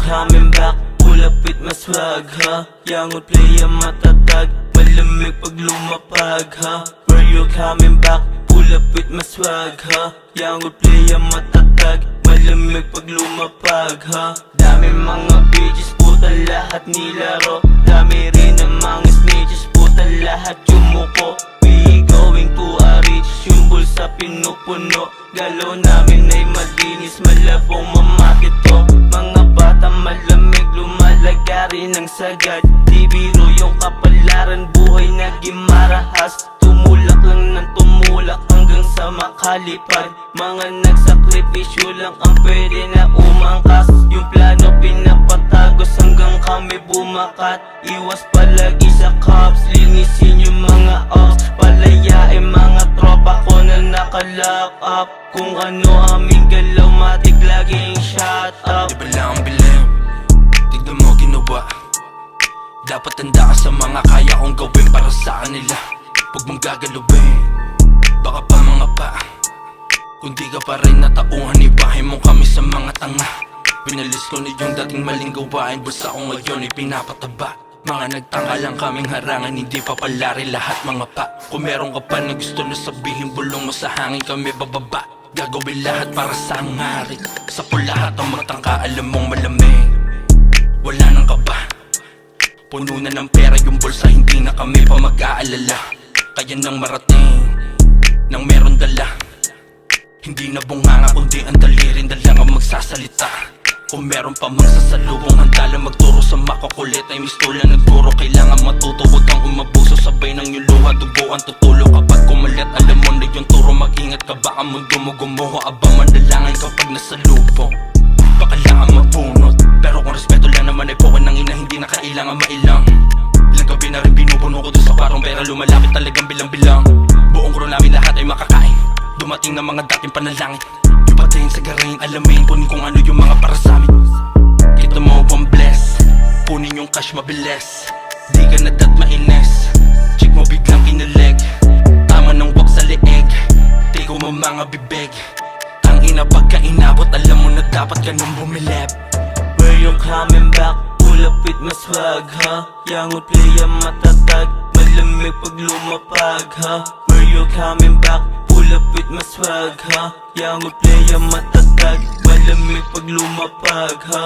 coming back? Pull up with my swag, ha? Young would play a matatag, malamig pag lumapag, ha? Where you coming back? Pull up with my swag, ha? Young would play a matatag, malamig pag lumapag, ha? Dami mga bitches, puta lahat nilaro. Dami rin ng mga snitches, puta lahat yumuko. We going to a rich, yung bulsa pinupuno. Galaw namin ay malinis, malabong mamakit to. Mga bata malamig, lumalagari ng sagad. Di biro yung kapalaran, buhay naging marahas. Tumulak lang ng tumulak hanggang sa makalipad. Mga nagsakripisyo lang ang pwede na umangkas. Yung plano pinapatagos hanggang kami bumakat. Iwas palagi sa cops, linisin yung mga ops. Palayain mga tropa ko na nakalock up. Kung ano aming galaw, matik laging shut up. Di ba lang bilib? Tignan mo ginawa. Dapat tanda ka sa mga kaya kong gawin para sa kanila. Huwag mong gagalawin, baka pa mga pa. Kung di ka pa rin natauhan, ibahin mo kami sa mga tanga. Pinalis ko na yung dating maling gawain, bulsa ko ngayon ipinapataba. Mga nagtangka lang kaming harangan, hindi pa palari lahat mga pa. Kung meron ka pa na gusto na sabihin, bulong mo sa hangin kami bababa. Gagawin lahat para sa hangarin. Sa lahat ang magtangka, alam mong malamig. Wala nang kaba, puno na ng pera yung bulsa, hindi na kami pa mag-aalala. Kaya nang marating, nang meron dala. Hindi na bunganga kundi ang dalirin na lang ang magsasalita. Kung meron pa mang sasalubong, handa lang magturo sa makukulit. Ay mistola nagturo, kailangan matuto. Huwag kang umabuso, sabay ng yung luha, dugo ang tutulo. Kapag kumalit, alam mo na yung turo. Mag-ingat ka, baka mundo mo gumuho. Abang mandalangan kapag nasa lubong, baka lang ang mabunot. Pero kung respeto lang naman ay puwan ng ina, hindi na kailangan mailang. Ilang gabi na rin binubuno ko doon sa kwarong pera, lumalapit talagang bilang-bilang. Buong crew namin lahat ay makakain, dumating na mga dating panalangin. Yung patayin sa garayin, alamin, kunin kung ano yung mga para sa amin. Kita mo bang bless, kunin yung cash mabilis. Di ka na dat maines, check mo biglang kinaleg. Tama ng wag sa leeg, tigo mo mga bibig. Ang ina pagka inabot, alam mo na dapat ka nang bumilip. Where you coming back? Pull up with my swag, ha? Young would play a matatag, malamig pag lumapag, ha? Where you coming back? Pull up with my swag, ha? Young would play a matatag, malamig pag lumapag, ha?